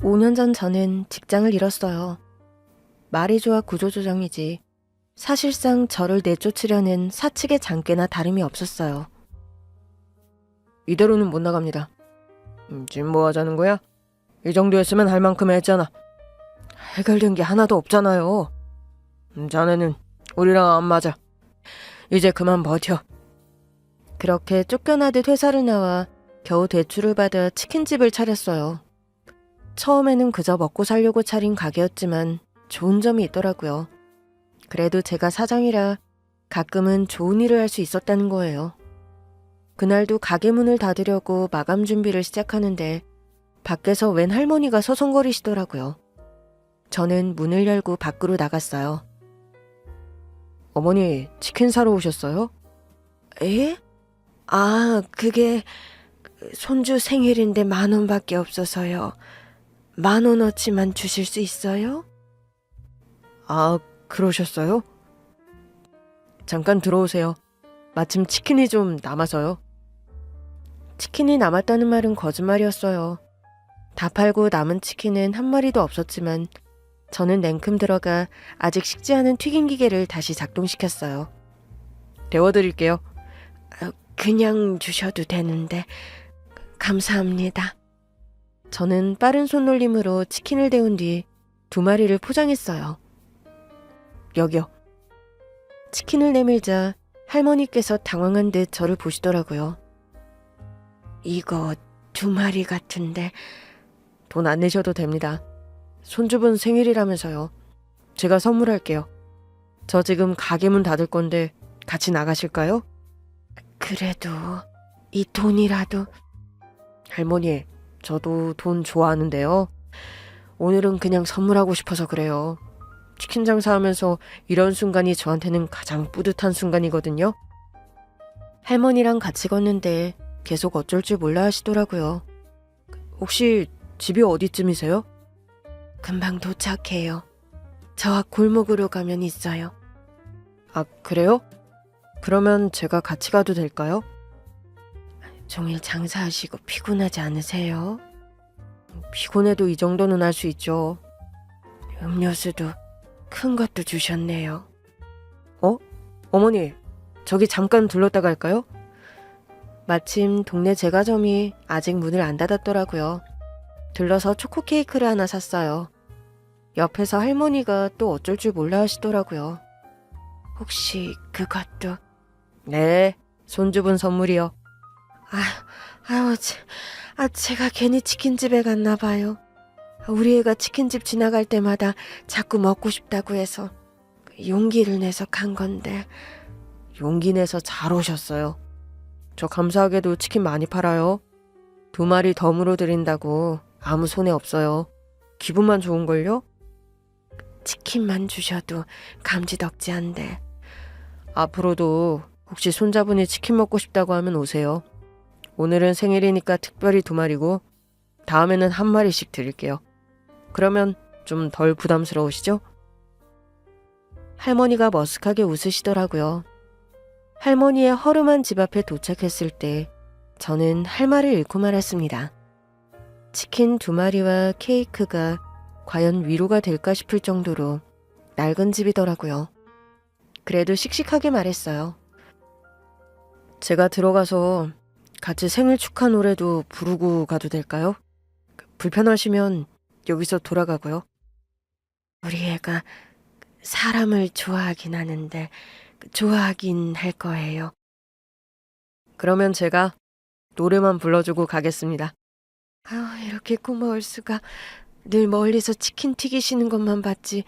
5년 전 저는 직장을 잃었어요. 말이 좋아 구조조정이지 사실상 저를 내쫓으려는 사측의 장깨나 다름이 없었어요. 이대로는 못 나갑니다. 지금 뭐 하자는 거야? 이 정도였으면 할 만큼 했잖아. 해결된 게 하나도 없잖아요. 자네는 우리랑 안 맞아. 이제 그만 버텨. 그렇게 쫓겨나듯 회사를 나와 겨우 대출을 받아 치킨집을 차렸어요. 처음에는 그저 먹고 살려고 차린 가게였지만 좋은 점이 있더라고요. 그래도 제가 사장이라 가끔은 좋은 일을 할 수 있었다는 거예요. 그날도 가게 문을 닫으려고 마감 준비를 시작하는데 밖에서 웬 할머니가 서성거리시더라고요. 저는 문을 열고 밖으로 나갔어요. 어머니, 치킨 사러 오셨어요? 에? 아, 그게 손주 생일인데 10,000원밖에 없어서요. 10,000원어치만 주실 수 있어요? 아, 그러셨어요? 잠깐 들어오세요. 마침 치킨이 좀 남아서요. 치킨이 남았다는 말은 거짓말이었어요. 다 팔고 남은 치킨은 한 마리도 없었지만 저는 냉큼 들어가 아직 식지 않은 튀김기계를 다시 작동시켰어요. 데워드릴게요. 그냥 주셔도 되는데 감사합니다. 저는 빠른 손놀림으로 치킨을 데운 뒤 2마리를 포장했어요. 여기요. 치킨을 내밀자 할머니께서 당황한 듯 저를 보시더라고요. 이거 2마리 같은데. 돈 안 내셔도 됩니다. 손주분 생일이라면서요. 제가 선물할게요. 저 지금 가게 문 닫을 건데 같이 나가실까요? 그래도 이 돈이라도. 할머니, 저도 돈 좋아하는데요. 오늘은 그냥 선물하고 싶어서 그래요. 치킨 장사하면서 이런 순간이 저한테는 가장 뿌듯한 순간이거든요. 할머니랑 같이 걷는데 계속 어쩔 줄 몰라 하시더라고요. 혹시 집이 어디쯤이세요? 금방 도착해요. 저 앞 골목으로 가면 있어요. 아, 그래요? 그러면 제가 같이 가도 될까요? 종일 장사하시고 피곤하지 않으세요? 피곤해도 이 정도는 할 수 있죠. 음료수도 큰 것도 주셨네요. 어머니, 저기 잠깐 들렀다 갈까요? 마침 동네 제과점이 아직 문을 안 닫았더라고요. 들러서 초코 케이크를 하나 샀어요. 옆에서 할머니가 또 어쩔 줄 몰라 하시더라고요. 혹시 그것도? 네, 손주분 선물이요. 제가 괜히 치킨집에 갔나 봐요. 우리 애가 치킨집 지나갈 때마다 자꾸 먹고 싶다고 해서 용기를 내서 간 건데. 용기 내서 잘 오셨어요. 저 감사하게도 치킨 많이 팔아요. 2마리 덤으로 드린다고 아무 손해 없어요. 기분만 좋은걸요? 치킨만 주셔도 감지덕지한데. 앞으로도 혹시 손자분이 치킨 먹고 싶다고 하면 오세요. 오늘은 생일이니까 특별히 2마리고 다음에는 1마리씩 드릴게요. 그러면 좀 덜 부담스러우시죠? 할머니가 머쓱하게 웃으시더라고요. 할머니의 허름한 집 앞에 도착했을 때 저는 할 말을 잃고 말았습니다. 치킨 2마리와 케이크가 과연 위로가 될까 싶을 정도로 낡은 집이더라고요. 그래도 씩씩하게 말했어요. 제가 들어가서 같이 생일 축하 노래도 부르고 가도 될까요? 불편하시면 여기서 돌아가고요. 우리 애가 사람을 좋아하긴 하는데 좋아하긴 할 거예요. 그러면 제가 노래만 불러주고 가겠습니다. 이렇게 고마울 수가. 늘 멀리서 치킨 튀기시는 것만 봤지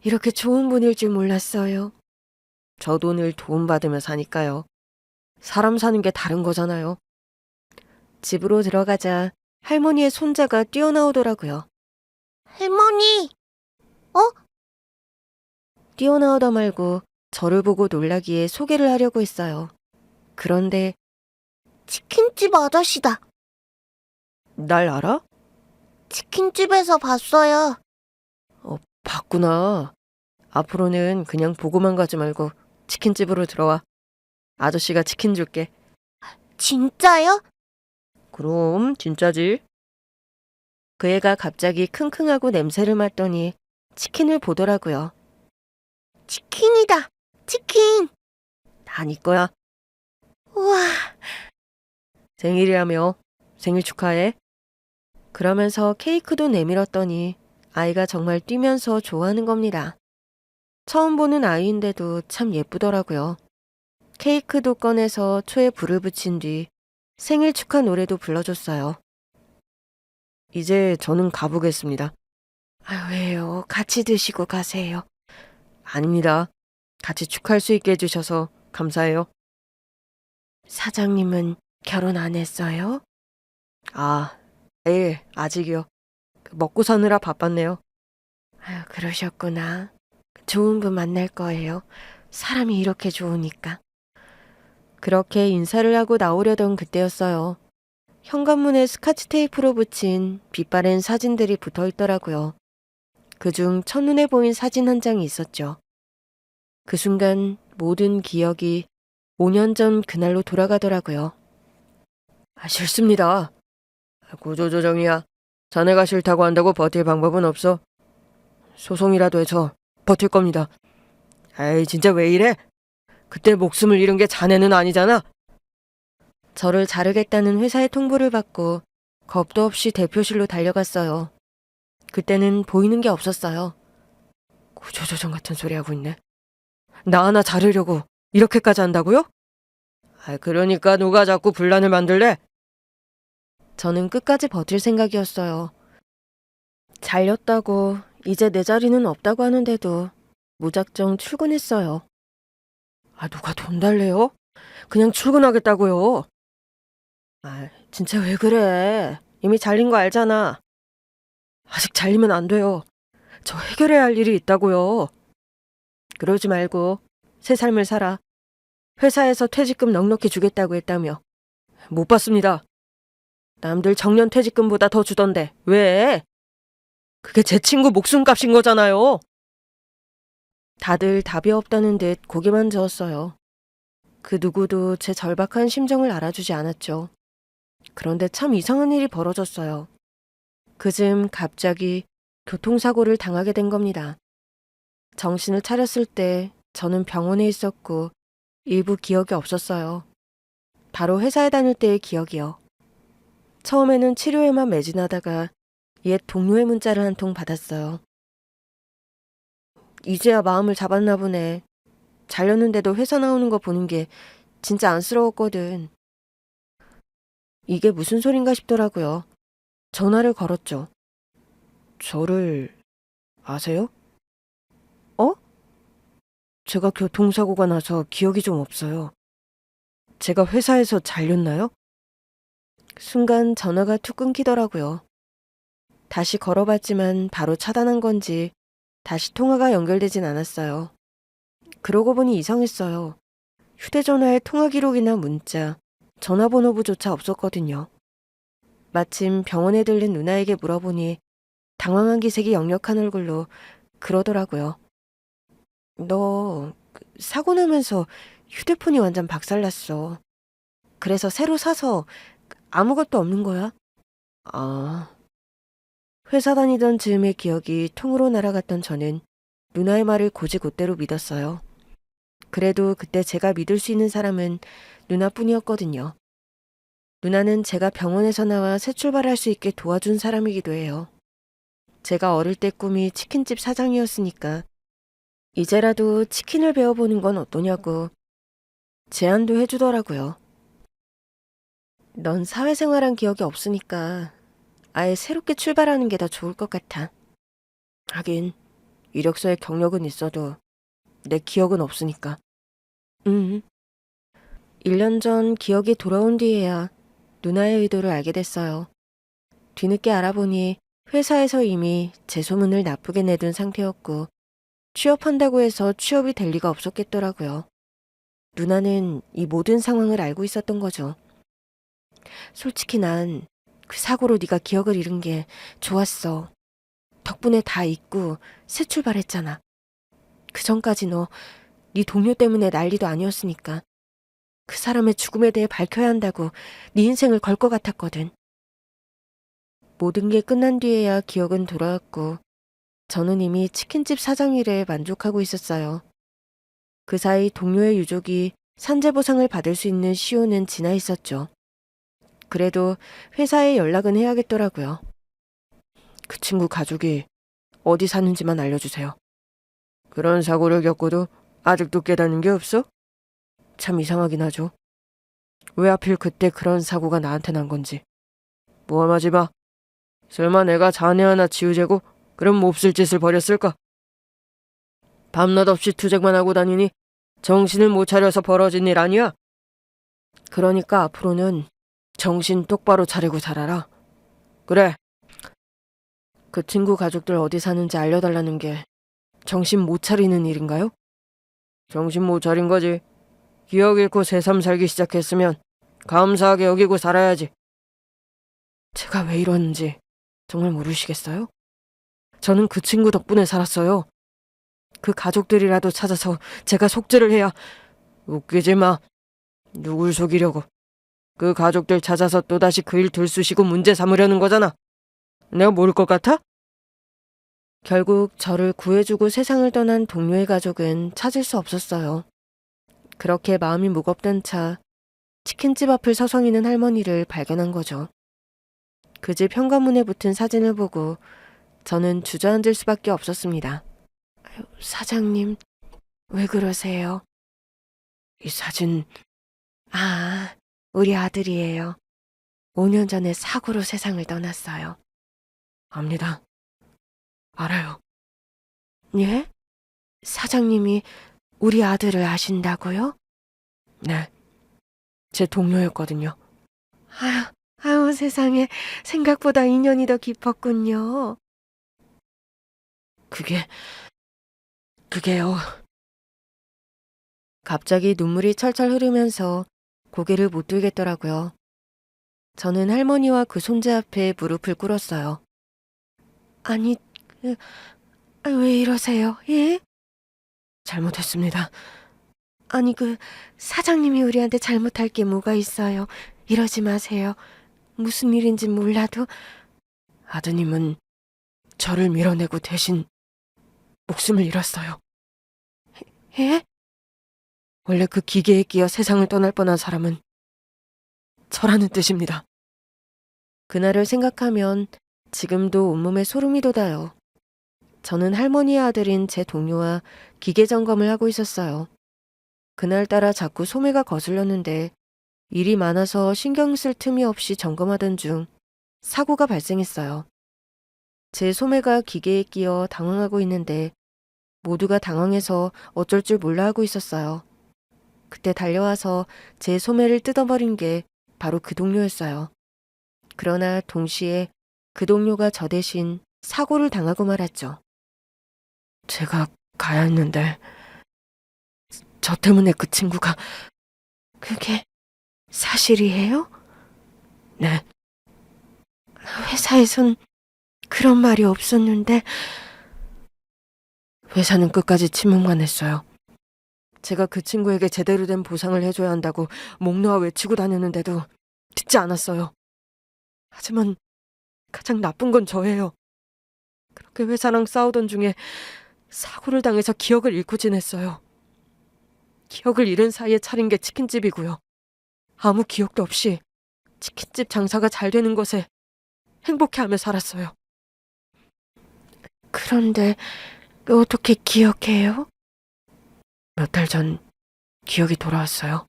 이렇게 좋은 분일 줄 몰랐어요. 저도 늘 도움받으며 사니까요. 사람 사는 게 다른 거잖아요. 집으로 들어가자 할머니의 손자가 뛰어나오더라고요. 할머니! 뛰어나오다 말고 저를 보고 놀라기에 소개를 하려고 했어요. 그런데 치킨집 아저씨다. 날 알아? 치킨집에서 봤어요. 봤구나. 앞으로는 그냥 보고만 가지 말고 치킨집으로 들어와. 아저씨가 치킨 줄게. 진짜요? 그럼 진짜지. 그 애가 갑자기 킁킁하고 냄새를 맡더니 치킨을 보더라고요. 치킨이다. 치킨. 다 네 거야. 우와. 생일이라며. 생일 축하해. 그러면서 케이크도 내밀었더니 아이가 정말 뛰면서 좋아하는 겁니다. 처음 보는 아이인데도 참 예쁘더라고요. 케이크도 꺼내서 초에 불을 붙인 뒤 생일 축하 노래도 불러줬어요. 이제 저는 가보겠습니다. 왜요? 같이 드시고 가세요. 아닙니다. 같이 축하할 수 있게 해주셔서 감사해요. 사장님은 결혼 안 했어요? 네, 아직이요. 먹고 사느라 바빴네요. 그러셨구나. 좋은 분 만날 거예요. 사람이 이렇게 좋으니까. 그렇게 인사를 하고 나오려던 그때였어요. 현관문에 스카치 테이프로 붙인 빛바랜 사진들이 붙어 있더라고요. 그중 첫눈에 보인 사진 한 장이 있었죠. 그 순간 모든 기억이 5년 전 그날로 돌아가더라고요. 싫습니다. 구조조정이야. 자네가 싫다고 한다고 버틸 방법은 없어. 소송이라도 해서 버틸 겁니다. 진짜 왜 이래? 그때 목숨을 잃은 게 자네는 아니잖아. 저를 자르겠다는 회사의 통보를 받고 겁도 없이 대표실로 달려갔어요. 그때는 보이는 게 없었어요. 구조조정 같은 소리 하고 있네. 나 하나 자르려고 이렇게까지 한다고요? 그러니까 누가 자꾸 분란을 만들래? 저는 끝까지 버틸 생각이었어요. 잘렸다고 이제 내 자리는 없다고 하는데도 무작정 출근했어요. 누가 돈 달래요? 그냥 출근하겠다고요. 진짜 왜 그래? 이미 잘린 거 알잖아. 아직 잘리면 안 돼요. 저 해결해야 할 일이 있다고요. 그러지 말고 새 삶을 살아. 회사에서 퇴직금 넉넉히 주겠다고 했다며. 못 받습니다. 남들 정년 퇴직금보다 더 주던데 왜? 그게 제 친구 목숨값인 거잖아요. 다들 답이 없다는 듯 고개만 저었어요. 그 누구도 제 절박한 심정을 알아주지 않았죠. 그런데 참 이상한 일이 벌어졌어요. 그즘 갑자기 교통사고를 당하게 된 겁니다. 정신을 차렸을 때 저는 병원에 있었고 일부 기억이 없었어요. 바로 회사에 다닐 때의 기억이요. 처음에는 치료에만 매진하다가 옛 동료의 문자를 한 통 받았어요. 이제야 마음을 잡았나 보네. 잘렸는데도 회사 나오는 거 보는 게 진짜 안쓰러웠거든. 이게 무슨 소린가 싶더라고요. 전화를 걸었죠. 저를 아세요? 제가 교통사고가 나서 기억이 좀 없어요. 제가 회사에서 잘렸나요? 순간 전화가 툭 끊기더라고요. 다시 걸어봤지만 바로 차단한 건지 다시 통화가 연결되진 않았어요. 그러고 보니 이상했어요. 휴대전화에 통화 기록이나 문자, 전화번호부조차 없었거든요. 마침 병원에 들른 누나에게 물어보니 당황한 기색이 역력한 얼굴로 그러더라고요. 너 사고 나면서 휴대폰이 완전 박살났어. 그래서 새로 사서 아무것도 없는 거야? 회사 다니던 즈음의 기억이 통으로 날아갔던 저는 누나의 말을 곧이곧대로 믿었어요. 그래도 그때 제가 믿을 수 있는 사람은 누나뿐이었거든요. 누나는 제가 병원에서 나와 새 출발할 수 있게 도와준 사람이기도 해요. 제가 어릴 때 꿈이 치킨집 사장이었으니까 이제라도 치킨을 배워보는 건 어떠냐고 제안도 해주더라고요. 넌 사회생활한 기억이 없으니까 아예 새롭게 출발하는 게 더 좋을 것 같아. 하긴 이력서에 경력은 있어도 내 기억은 없으니까. 1년 전 기억이 돌아온 뒤에야 누나의 의도를 알게 됐어요. 뒤늦게 알아보니 회사에서 이미 제 소문을 나쁘게 내둔 상태였고 취업한다고 해서 취업이 될 리가 없었겠더라고요. 누나는 이 모든 상황을 알고 있었던 거죠. 솔직히 난 그 사고로 네가 기억을 잃은 게 좋았어. 덕분에 다 잊고 새 출발했잖아. 그 전까지 너 네 동료 때문에 난리도 아니었으니까. 그 사람의 죽음에 대해 밝혀야 한다고 네 인생을 걸 것 같았거든. 모든 게 끝난 뒤에야 기억은 돌아왔고 저는 이미 치킨집 사장 일에 만족하고 있었어요. 그 사이 동료의 유족이 산재 보상을 받을 수 있는 시효는 지나 있었죠. 그래도 회사에 연락은 해야겠더라고요. 그 친구 가족이 어디 사는지만 알려주세요. 그런 사고를 겪고도 아직도 깨닫는 게 없어? 참 이상하긴 하죠. 왜 하필 그때 그런 사고가 나한테 난 건지. 모함하지 마. 설마 내가 자네 하나 지우재고 그런 몹쓸 짓을 벌였을까? 밤낮 없이 투쟁만 하고 다니니 정신을 못 차려서 벌어진 일 아니야? 그러니까 앞으로는 정신 똑바로 차리고 살아라. 그래. 그 친구 가족들 어디 사는지 알려달라는 게 정신 못 차리는 일인가요? 정신 못 차린 거지. 기억 잃고 새삼 살기 시작했으면 감사하게 여기고 살아야지. 제가 왜 이러는지 정말 모르시겠어요? 저는 그 친구 덕분에 살았어요. 그 가족들이라도 찾아서 제가 속죄를 해야. 웃기지 마. 누굴 속이려고. 그 가족들 찾아서 또다시 그 일 들쑤시고 문제 삼으려는 거잖아. 내가 모를 것 같아? 결국 저를 구해주고 세상을 떠난 동료의 가족은 찾을 수 없었어요. 그렇게 마음이 무겁던 차, 치킨집 앞을 서성이는 할머니를 발견한 거죠. 그 집 현관문에 붙은 사진을 보고 저는 주저앉을 수밖에 없었습니다. 사장님, 왜 그러세요? 이 사진... 아, 우리 아들이에요. 5년 전에 사고로 세상을 떠났어요. 압니다. 알아요. 예? 사장님이 우리 아들을 아신다고요? 네. 제 동료였거든요. 아유 세상에, 생각보다 인연이 더 깊었군요. 그게요. 갑자기 눈물이 철철 흐르면서 고개를 못 들겠더라고요. 저는 할머니와 그 손자 앞에 무릎을 꿇었어요. 아니, 왜 이러세요? 예? 잘못했습니다. 아니, 사장님이 우리한테 잘못할 게 뭐가 있어요? 이러지 마세요. 무슨 일인지 몰라도. 아드님은 저를 밀어내고 대신 목숨을 잃었어요. 예? 원래 그 기계에 끼어 세상을 떠날 뻔한 사람은 저라는 뜻입니다. 그날을 생각하면 지금도 온몸에 소름이 돋아요. 저는 할머니의 아들인 제 동료와 기계 점검을 하고 있었어요. 그날따라 자꾸 소매가 거슬렸는데 일이 많아서 신경 쓸 틈이 없이 점검하던 중 사고가 발생했어요. 제 소매가 기계에 끼어 당황하고 있는데 모두가 당황해서 어쩔 줄 몰라 하고 있었어요. 그때 달려와서 제 소매를 뜯어버린 게 바로 그 동료였어요. 그러나 동시에 그 동료가 저 대신 사고를 당하고 말았죠. 제가 가야 했는데 저 때문에 그 친구가... 그게 사실이에요? 네. 회사에선 그런 말이 없었는데. 회사는 끝까지 침묵만 했어요. 제가 그 친구에게 제대로 된 보상을 해줘야 한다고 목 놓아 외치고 다녔는데도 듣지 않았어요. 하지만 가장 나쁜 건 저예요. 그렇게 회사랑 싸우던 중에 사고를 당해서 기억을 잃고 지냈어요. 기억을 잃은 사이에 차린 게 치킨집이고요. 아무 기억도 없이 치킨집 장사가 잘 되는 것에 행복해하며 살았어요. 그런데 어떻게 기억해요? 몇 달 전 기억이 돌아왔어요.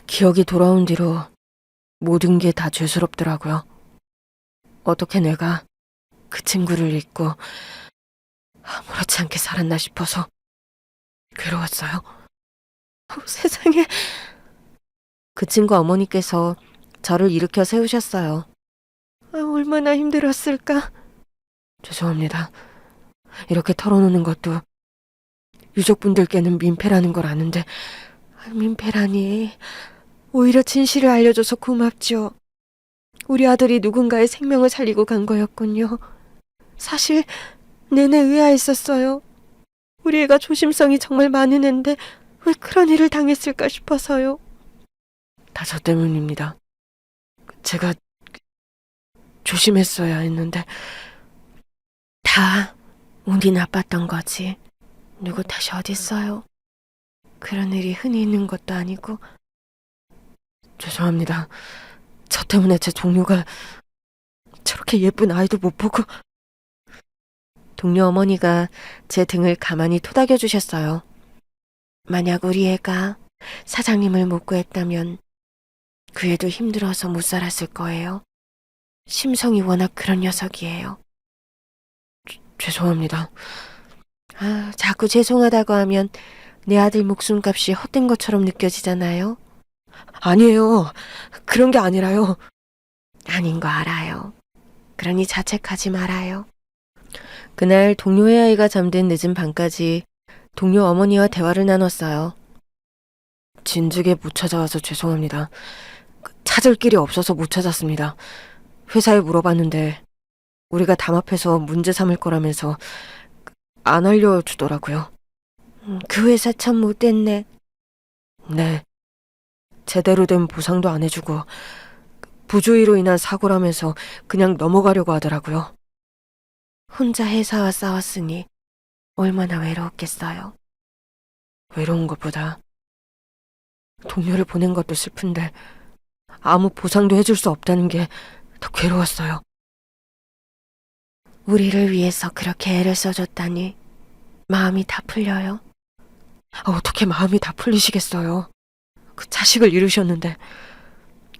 기억이 돌아온 뒤로 모든 게 다 죄스럽더라고요. 어떻게 내가 그 친구를 잊고 아무렇지 않게 살았나 싶어서 괴로웠어요. 세상에. 그 친구 어머니께서 저를 일으켜 세우셨어요. 얼마나 힘들었을까. 죄송합니다. 이렇게 털어놓는 것도 유족분들께는 민폐라는 걸 아는데. 민폐라니. 오히려 진실을 알려줘서 고맙죠. 우리 아들이 누군가의 생명을 살리고 간 거였군요. 사실 내내 의아했었어요. 우리 애가 조심성이 정말 많은 앤데 왜 그런 일을 당했을까 싶어서요. 다 저 때문입니다. 제가 조심했어야 했는데. 다 운이 나빴던 거지. 누구 탓이 어딨어요. 그런 일이 흔히 있는 것도 아니고. 죄송합니다. 저 때문에 제 동료가 저렇게 예쁜 아이도 못 보고. 동료 어머니가 제 등을 가만히 토닥여 주셨어요. 만약 우리 애가 사장님을 못 구했다면 그 애도 힘들어서 못 살았을 거예요. 심성이 워낙 그런 녀석이에요. 죄송합니다. 자꾸 죄송하다고 하면 내 아들 목숨값이 헛된 것처럼 느껴지잖아요. 아니에요. 그런 게 아니라요. 아닌 거 알아요. 그러니 자책하지 말아요. 그날 동료의 아이가 잠든 늦은 밤까지 동료 어머니와 대화를 나눴어요. 진즉에 못 찾아와서 죄송합니다. 찾을 길이 없어서 못 찾았습니다. 회사에 물어봤는데 우리가 담합해서 문제 삼을 거라면서 안 알려주더라고요. 그 회사 참 못됐네. 네. 제대로 된 보상도 안 해주고 부주의로 인한 사고라면서 그냥 넘어가려고 하더라고요. 혼자 회사와 싸웠으니 얼마나 외로웠겠어요. 외로운 것보다 동료를 보낸 것도 슬픈데 아무 보상도 해줄 수 없다는 게 더 괴로웠어요. 우리를 위해서 그렇게 애를 써줬다니 마음이 다 풀려요. 어떻게 마음이 다 풀리시겠어요. 그 자식을 잃으셨는데.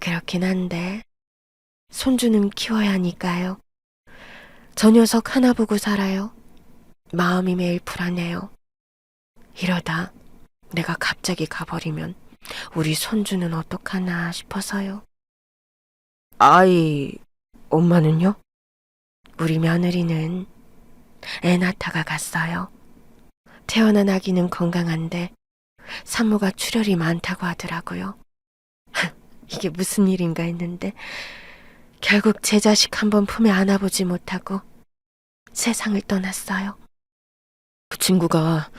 그렇긴 한데 손주는 키워야 하니까요. 저 녀석 하나 보고 살아요. 마음이 매일 불안해요. 이러다 내가 갑자기 가버리면 우리 손주는 어떡하나 싶어서요. 아이 엄마는요? 우리 며느리는 애 낳다가 갔어요. 태어난 아기는 건강한데 산모가 출혈이 많다고 하더라고요. 이게 무슨 일인가 했는데 결국 제 자식 한번 품에 안아보지 못하고 세상을 떠났어요. 그 친구가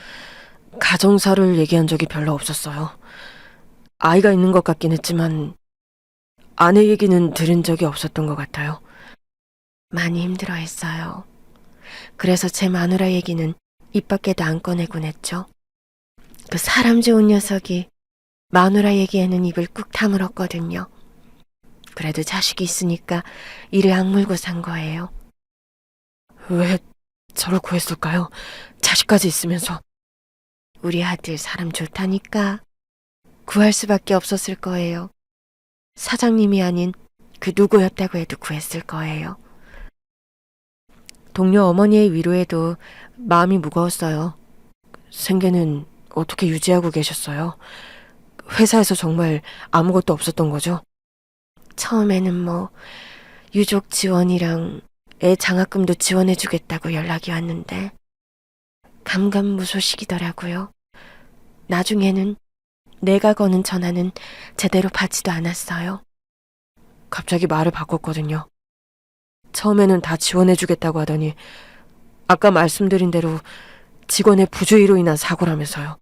가정사를 얘기한 적이 별로 없었어요. 아이가 있는 것 같긴 했지만 아내 얘기는 들은 적이 없었던 것 같아요. 많이 힘들어했어요. 그래서 제 마누라 얘기는 입 밖에도 안 꺼내곤 했죠. 그 사람 좋은 녀석이 마누라 얘기에는 입을 꾹 다물었거든요. 그래도 자식이 있으니까 이를 악물고 산 거예요. 왜 저를 구했을까요? 자식까지 있으면서. 우리 아들 사람 좋다니까 구할 수밖에 없었을 거예요. 사장님이 아닌 그 누구였다고 해도 구했을 거예요. 동료 어머니의 위로에도 마음이 무거웠어요. 생계는 어떻게 유지하고 계셨어요? 회사에서 정말 아무것도 없었던 거죠? 처음에는 유족 지원이랑 애 장학금도 지원해주겠다고 연락이 왔는데 감감무소식이더라고요. 나중에는 내가 거는 전화는 제대로 받지도 않았어요. 갑자기 말을 바꿨거든요. 처음에는 다 지원해주겠다고 하더니 아까 말씀드린 대로 직원의 부주의로 인한 사고라면서요.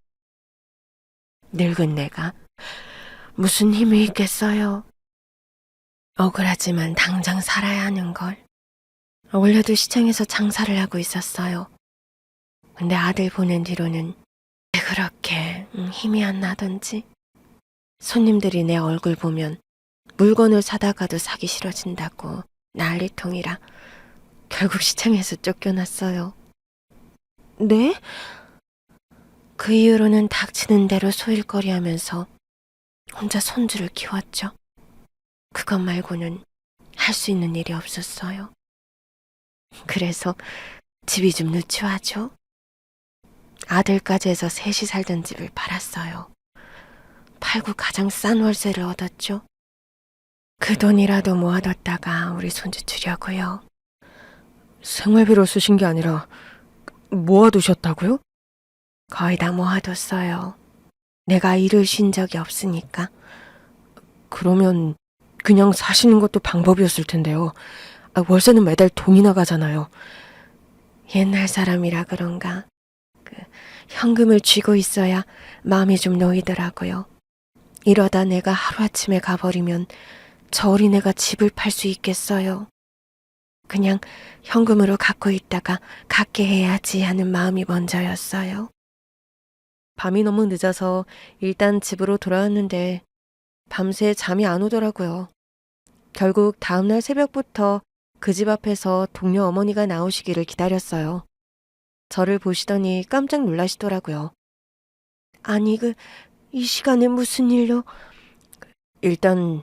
늙은 내가 무슨 힘이 있겠어요. 억울하지만 당장 살아야 하는 걸. 원래도 시장에서 장사를 하고 있었어요. 근데 아들 보낸 뒤로는 왜 그렇게 힘이 안 나던지. 손님들이 내 얼굴 보면 물건을 사다가도 사기 싫어진다고 난리통이라 결국 시장에서 쫓겨났어요. 네? 그 이후로는 닥치는 대로 소일거리 하면서 혼자 손주를 키웠죠. 그것 말고는 할 수 있는 일이 없었어요. 그래서 집이 좀 누추하죠. 아들까지 해서 셋이 살던 집을 팔았어요. 팔고 가장 싼 월세를 얻었죠. 그 돈이라도 모아뒀다가 우리 손주 주려고요. 생활비로 쓰신 게 아니라 모아두셨다고요? 거의 다 모아뒀어요. 내가 일을 쉰 적이 없으니까. 그러면 그냥 사시는 것도 방법이었을 텐데요. 월세는 매달 돈이 나가잖아요. 옛날 사람이라 그런가. 현금을 쥐고 있어야 마음이 좀 놓이더라고요. 이러다 내가 하루아침에 가버리면 저 어린애가 집을 팔 수 있겠어요. 그냥 현금으로 갖고 있다가 갚게 해야지 하는 마음이 먼저였어요. 밤이 너무 늦어서 일단 집으로 돌아왔는데 밤새 잠이 안 오더라고요. 결국 다음날 새벽부터 그 집 앞에서 동료 어머니가 나오시기를 기다렸어요. 저를 보시더니 깜짝 놀라시더라고요. 아니, 이 시간에 무슨 일로? 일단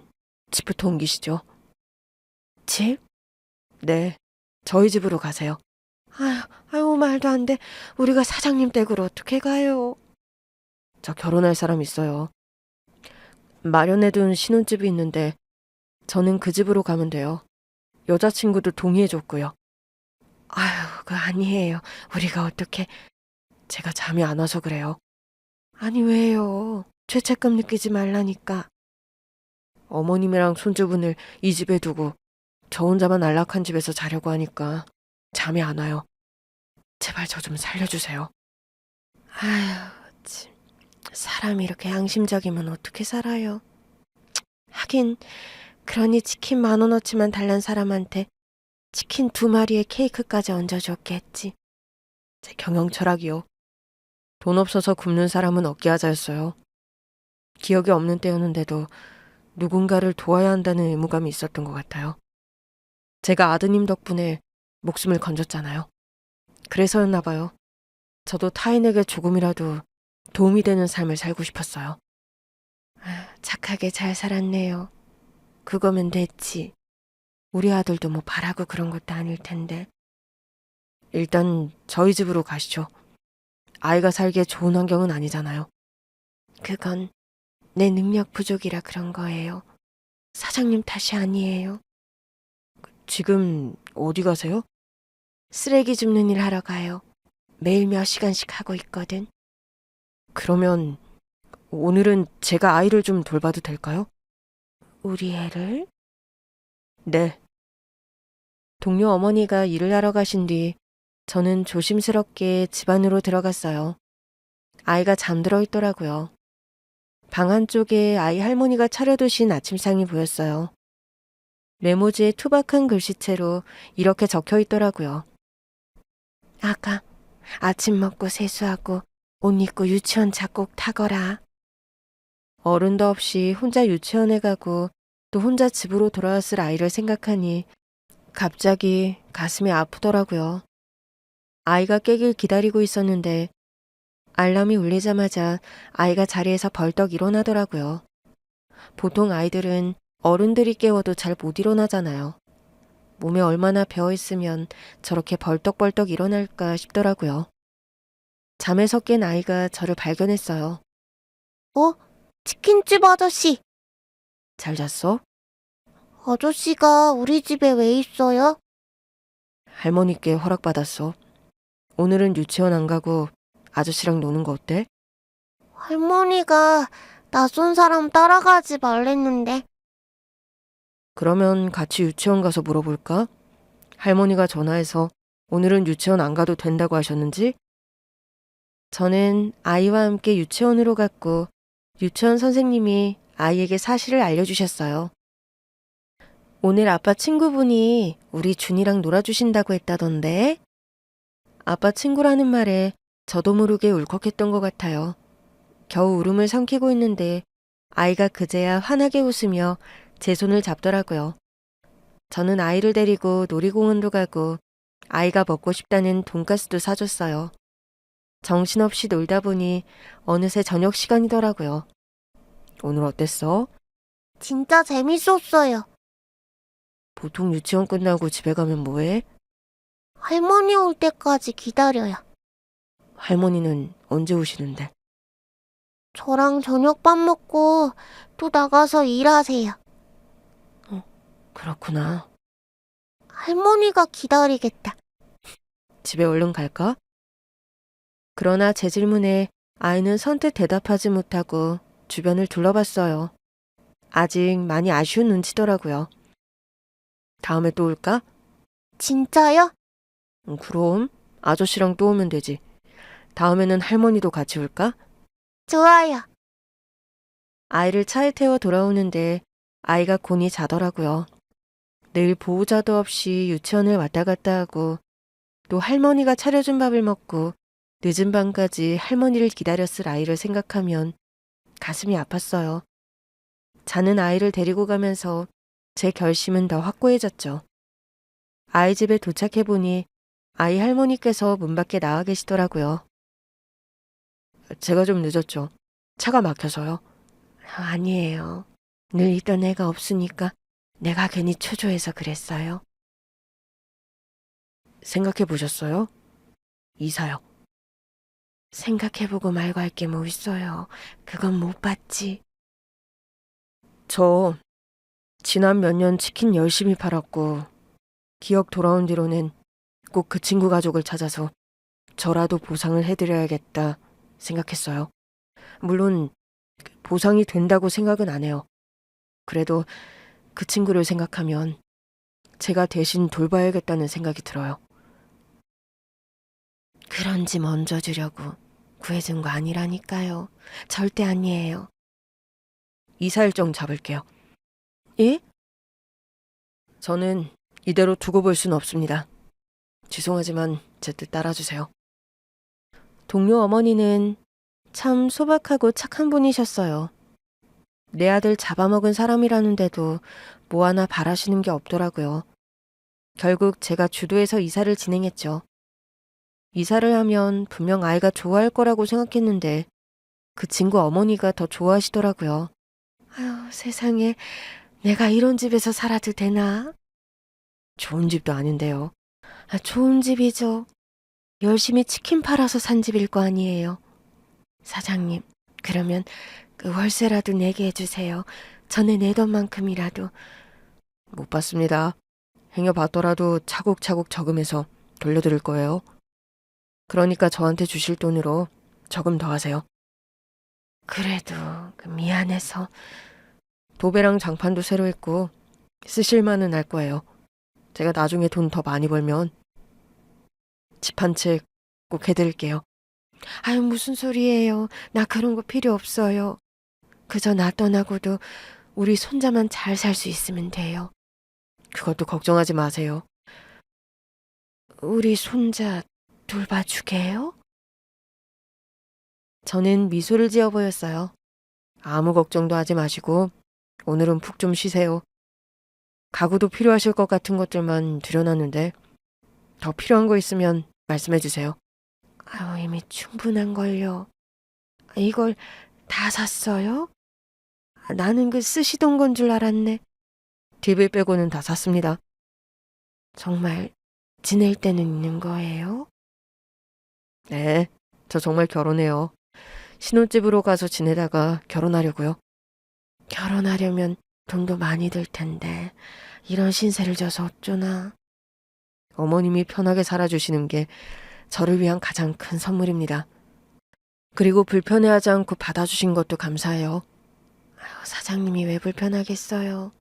집부터 옮기시죠. 집? 네, 저희 집으로 가세요. 아유, 말도 안 돼. 우리가 사장님 댁으로 어떻게 가요? 저 결혼할 사람 있어요. 마련해둔 신혼집이 있는데 저는 그 집으로 가면 돼요. 여자친구도 동의해줬고요. 아유, 아니에요. 우리가 어떻게... 제가 잠이 안 와서 그래요. 아니, 왜요? 죄책감 느끼지 말라니까. 어머님이랑 손주분을 이 집에 두고 저 혼자만 안락한 집에서 자려고 하니까 잠이 안 와요. 제발 저 좀 살려주세요. 아유, 참. 사람이 이렇게 양심적이면 어떻게 살아요? 하긴 그러니 치킨 10,000원어치만 달란 사람한테 치킨 2마리에 케이크까지 얹어줬겠지. 제 경영 철학이요. 돈 없어서 굶는 사람은 없게 하자였어요. 기억이 없는 때였는데도 누군가를 도와야 한다는 의무감이 있었던 것 같아요. 제가 아드님 덕분에 목숨을 건졌잖아요. 그래서였나 봐요. 저도 타인에게 조금이라도 도움이 되는 삶을 살고 싶었어요. 착하게 잘 살았네요. 그거면 됐지. 우리 아들도 뭐 바라고 그런 것도 아닐 텐데. 일단 저희 집으로 가시죠. 아이가 살기에 좋은 환경은 아니잖아요. 그건 내 능력 부족이라 그런 거예요. 사장님 탓이 아니에요. 지금 어디 가세요? 쓰레기 줍는 일 하러 가요. 매일 몇 시간씩 하고 있거든. 그러면 오늘은 제가 아이를 좀 돌봐도 될까요? 우리 애를? 네. 동료 어머니가 일을 하러 가신 뒤 저는 조심스럽게 집 안으로 들어갔어요. 아이가 잠들어 있더라고요. 방 한쪽에 아이 할머니가 차려두신 아침상이 보였어요. 메모지에 투박한 글씨체로 이렇게 적혀 있더라고요. 아가, 아침 먹고 세수하고 옷 입고 유치원 차 꼭 타거라. 어른도 없이 혼자 유치원에 가고 또 혼자 집으로 돌아왔을 아이를 생각하니 갑자기 가슴이 아프더라고요. 아이가 깨길 기다리고 있었는데 알람이 울리자마자 아이가 자리에서 벌떡 일어나더라고요. 보통 아이들은 어른들이 깨워도 잘 못 일어나잖아요. 몸에 얼마나 배어있으면 저렇게 벌떡벌떡 일어날까 싶더라고요. 잠에서 깬 아이가 저를 발견했어요. 치킨집 아저씨. 잘 잤어? 아저씨가 우리 집에 왜 있어요? 할머니께 허락받았어. 오늘은 유치원 안 가고 아저씨랑 노는 거 어때? 할머니가 낯선 사람 따라가지 말랬는데. 그러면 같이 유치원 가서 물어볼까? 할머니가 전화해서 오늘은 유치원 안 가도 된다고 하셨는지? 저는 아이와 함께 유치원으로 갔고 유치원 선생님이 아이에게 사실을 알려주셨어요. 오늘 아빠 친구분이 우리 준이랑 놀아주신다고 했다던데? 아빠 친구라는 말에 저도 모르게 울컥했던 것 같아요. 겨우 울음을 삼키고 있는데 아이가 그제야 환하게 웃으며 제 손을 잡더라고요. 저는 아이를 데리고 놀이공원도 가고 아이가 먹고 싶다는 돈가스도 사줬어요. 정신없이 놀다 보니 어느새 저녁 시간이더라고요. 오늘 어땠어? 진짜 재밌었어요. 보통 유치원 끝나고 집에 가면 뭐해? 할머니 올 때까지 기다려요. 할머니는 언제 오시는데? 저랑 저녁밥 먹고 또 나가서 일하세요. 그렇구나. 할머니가 기다리겠다. 집에 얼른 갈까? 그러나 제 질문에 아이는 선뜻 대답하지 못하고 주변을 둘러봤어요. 아직 많이 아쉬운 눈치더라고요. 다음에 또 올까? 진짜요? 그럼 아저씨랑 또 오면 되지. 다음에는 할머니도 같이 올까? 좋아요. 아이를 차에 태워 돌아오는데 아이가 곤히 자더라고요. 늘 보호자도 없이 유치원을 왔다 갔다 하고 또 할머니가 차려준 밥을 먹고 늦은 밤까지 할머니를 기다렸을 아이를 생각하면 가슴이 아팠어요. 자는 아이를 데리고 가면서 제 결심은 더 확고해졌죠. 아이 집에 도착해보니 아이 할머니께서 문 밖에 나와 계시더라고요. 제가 좀 늦었죠. 차가 막혀서요. 아니에요. 늘 있던 애가 없으니까 내가 괜히 초조해서 그랬어요. 생각해 보셨어요? 이사요. 생각해보고 말고 할 게 뭐 있어요. 그건 못 봤지. 저 지난 몇 년 치킨 열심히 팔았고 기억 돌아온 뒤로는 꼭 그 친구 가족을 찾아서 저라도 보상을 해드려야겠다 생각했어요. 물론 보상이 된다고 생각은 안 해요. 그래도 그 친구를 생각하면 제가 대신 돌봐야겠다는 생각이 들어요. 그런 짐 얹어주려고 구해준 거 아니라니까요. 절대 아니에요. 이사 일정 잡을게요. 예? 저는 이대로 두고 볼 수는 없습니다. 죄송하지만 제 뜻 따라주세요. 동료 어머니는 참 소박하고 착한 분이셨어요. 내 아들 잡아먹은 사람이라는데도 뭐 하나 바라시는 게 없더라고요. 결국 제가 주도해서 이사를 진행했죠. 이사를 하면 분명 아이가 좋아할 거라고 생각했는데 그 친구 어머니가 더 좋아하시더라고요. 아유, 세상에 내가 이런 집에서 살아도 되나? 좋은 집도 아닌데요. 좋은 집이죠. 열심히 치킨 팔아서 산 집일 거 아니에요. 사장님, 그러면 그 월세라도 내게 해주세요. 전에 내던 만큼이라도. 못 받습니다. 행여 받더라도 차곡차곡 저금해서 돌려드릴 거예요. 그러니까 저한테 주실 돈으로 저금 더 하세요. 그래도 미안해서. 도배랑 장판도 새로 했고 쓰실만은 할 거예요. 제가 나중에 돈 더 많이 벌면 집 한 채 꼭 해드릴게요. 아유, 무슨 소리예요. 나 그런 거 필요 없어요. 그저 나 떠나고도 우리 손자만 잘 살 수 있으면 돼요. 그것도 걱정하지 마세요. 우리 손자 돌봐주게요? 저는 미소를 지어 보였어요. 아무 걱정도 하지 마시고 오늘은 푹 좀 쉬세요. 가구도 필요하실 것 같은 것들만 들여놨는데 더 필요한 거 있으면 말씀해 주세요. 아유, 이미 충분한걸요. 이걸 다 샀어요? 나는 그 쓰시던 건 줄 알았네. TV 빼고는 다 샀습니다. 정말 지낼 때는 있는 거예요? 네, 저 정말 결혼해요. 신혼집으로 가서 지내다가 결혼하려고요. 결혼하려면 돈도 많이 들 텐데 이런 신세를 져서 어쩌나. 어머님이 편하게 살아주시는 게 저를 위한 가장 큰 선물입니다. 그리고 불편해하지 않고 받아주신 것도 감사해요. 아유, 사장님이 왜 불편하겠어요.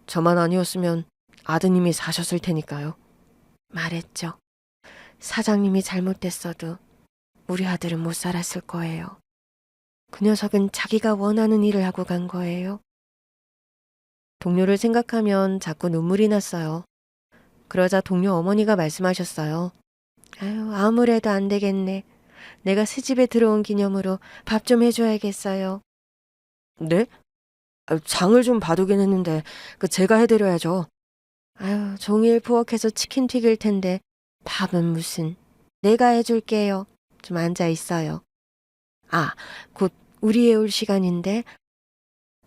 저만 아니었으면 아드님이 사셨을 테니까요. 말했죠. 사장님이 잘못됐어도 우리 아들은 못 살았을 거예요. 그 녀석은 자기가 원하는 일을 하고 간 거예요. 동료를 생각하면 자꾸 눈물이 났어요. 그러자 동료 어머니가 말씀하셨어요. 아유, 아무래도 안 되겠네. 내가 새집에 들어온 기념으로 밥 좀 해줘야겠어요. 네? 장을 좀 봐두긴 했는데 제가 해드려야죠. 아유, 종일 부엌에서 치킨 튀길 텐데 밥은 무슨. 내가 해줄게요. 좀 앉아 있어요. 아, 곧 우리 애 올 시간인데.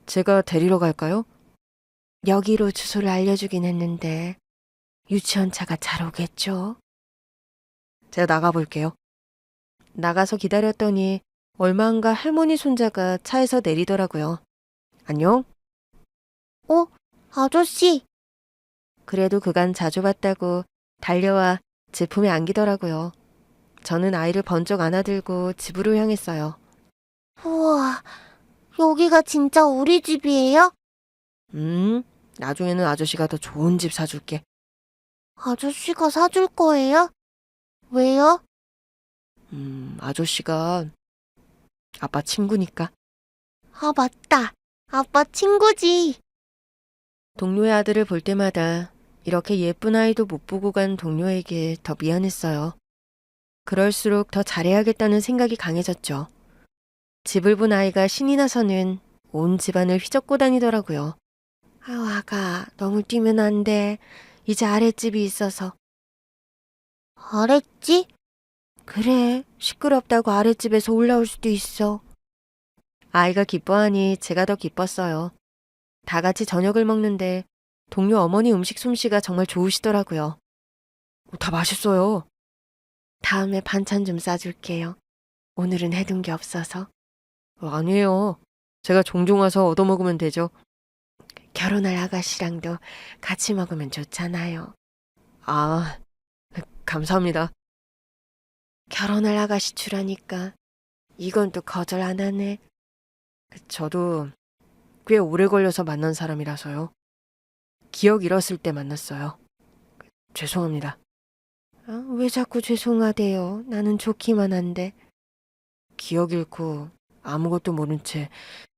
제가 데리러 갈까요? 여기로 주소를 알려주긴 했는데 유치원 차가 잘 오겠죠? 제가 나가볼게요. 나가서 기다렸더니 얼마 안가 할머니 손자가 차에서 내리더라고요. 안녕? 아저씨, 그래도 그간 자주 봤다고 달려와 제 품에 안기더라고요. 저는 아이를 번쩍 안아들고 집으로 향했어요. 우와, 여기가 진짜 우리 집이에요? 나중에는 아저씨가 더 좋은 집 사줄게. 아저씨가 사줄 거예요? 왜요? 아저씨가 아빠 친구니까. 아, 맞다. 아빠 친구지. 동료의 아들을 볼 때마다 이렇게 예쁜 아이도 못 보고 간 동료에게 더 미안했어요. 그럴수록 더 잘해야겠다는 생각이 강해졌죠. 집을 본 아이가 신이 나서는 온 집안을 휘젓고 다니더라고요. 아유, 아가, 너무 뛰면 안 돼. 이제 아랫집이 있어서. 아랫집? 그래, 시끄럽다고 아랫집에서 올라올 수도 있어. 아이가 기뻐하니 제가 더 기뻤어요. 다 같이 저녁을 먹는데 동료 어머니 음식 솜씨가 정말 좋으시더라고요. 다 맛있어요. 다음에 반찬 좀 싸줄게요. 오늘은 해둔 게 없어서. 아니에요. 제가 종종 와서 얻어먹으면 되죠. 결혼할 아가씨랑도 같이 먹으면 좋잖아요. 아, 감사합니다. 결혼할 아가씨 주라니까 이건 또 거절 안 하네. 저도 꽤 오래 걸려서 만난 사람이라서요. 기억 잃었을 때 만났어요. 죄송합니다. 왜 자꾸 죄송하대요. 나는 좋기만 한데. 기억 잃고 아무것도 모른 채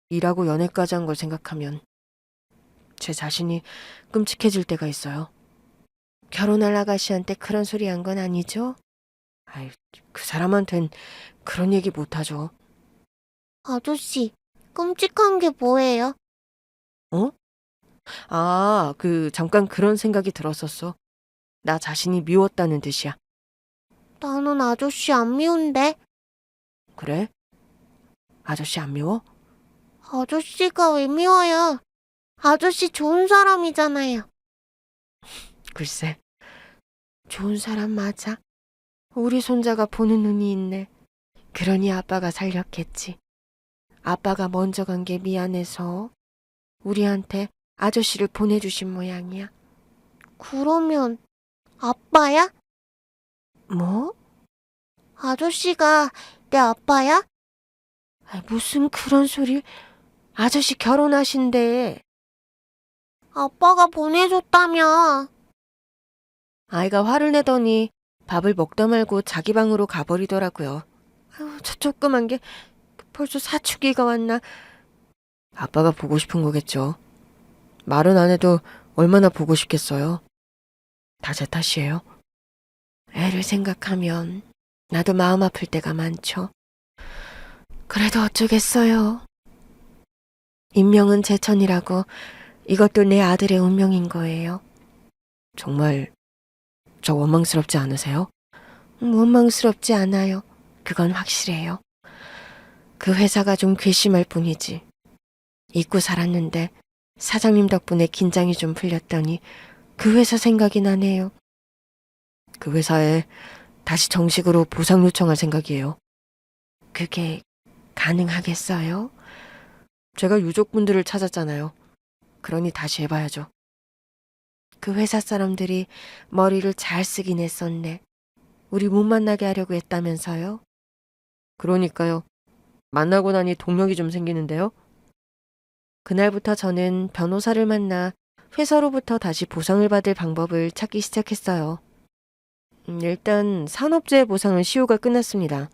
일하고 연애까지 한 걸 생각하면 제 자신이 끔찍해질 때가 있어요. 결혼할 아가씨한테 그런 소리 한 건 아니죠? 아이, 그 사람한텐 그런 얘기 못하죠. 아저씨, 끔찍한 게 뭐예요? 잠깐 그런 생각이 들었었어. 나 자신이 미웠다는 뜻이야. 나는 아저씨 안 미운데. 그래? 아저씨 안 미워? 아저씨가 왜 미워요? 아저씨 좋은 사람이잖아요. 글쎄, 좋은 사람 맞아. 우리 손자가 보는 눈이 있네. 그러니 아빠가 살렸겠지. 아빠가 먼저 간 게 미안해서 우리한테 아저씨를 보내주신 모양이야. 그러면 아빠야? 뭐? 아저씨가 내 아빠야? 무슨 그런 소리? 아저씨 결혼하신대. 아빠가 보내줬다며. 아이가 화를 내더니 밥을 먹다 말고 자기 방으로 가버리더라고요. 저 조그만 게 벌써 사춘기가 왔나? 아빠가 보고 싶은 거겠죠. 말은 안 해도 얼마나 보고 싶겠어요. 다 제 탓이에요. 애를 생각하면 나도 마음 아플 때가 많죠. 그래도 어쩌겠어요. 인명은 제천이라고 이것도 내 아들의 운명인 거예요. 정말 저 원망스럽지 않으세요? 원망스럽지 않아요. 그건 확실해요. 그 회사가 좀 괘씸할 뿐이지. 잊고 살았는데 사장님 덕분에 긴장이 좀 풀렸더니 그 회사 생각이 나네요. 그 회사에 다시 정식으로 보상 요청할 생각이에요. 그게 가능하겠어요? 제가 유족분들을 찾았잖아요. 그러니 다시 해봐야죠. 그 회사 사람들이 머리를 잘 쓰긴 했었네. 우리 못 만나게 하려고 했다면서요? 그러니까요. 만나고 나니 동력이 좀 생기는데요. 그날부터 저는 변호사를 만나 회사로부터 다시 보상을 받을 방법을 찾기 시작했어요. 일단 산업재해 보상은 시효가 끝났습니다.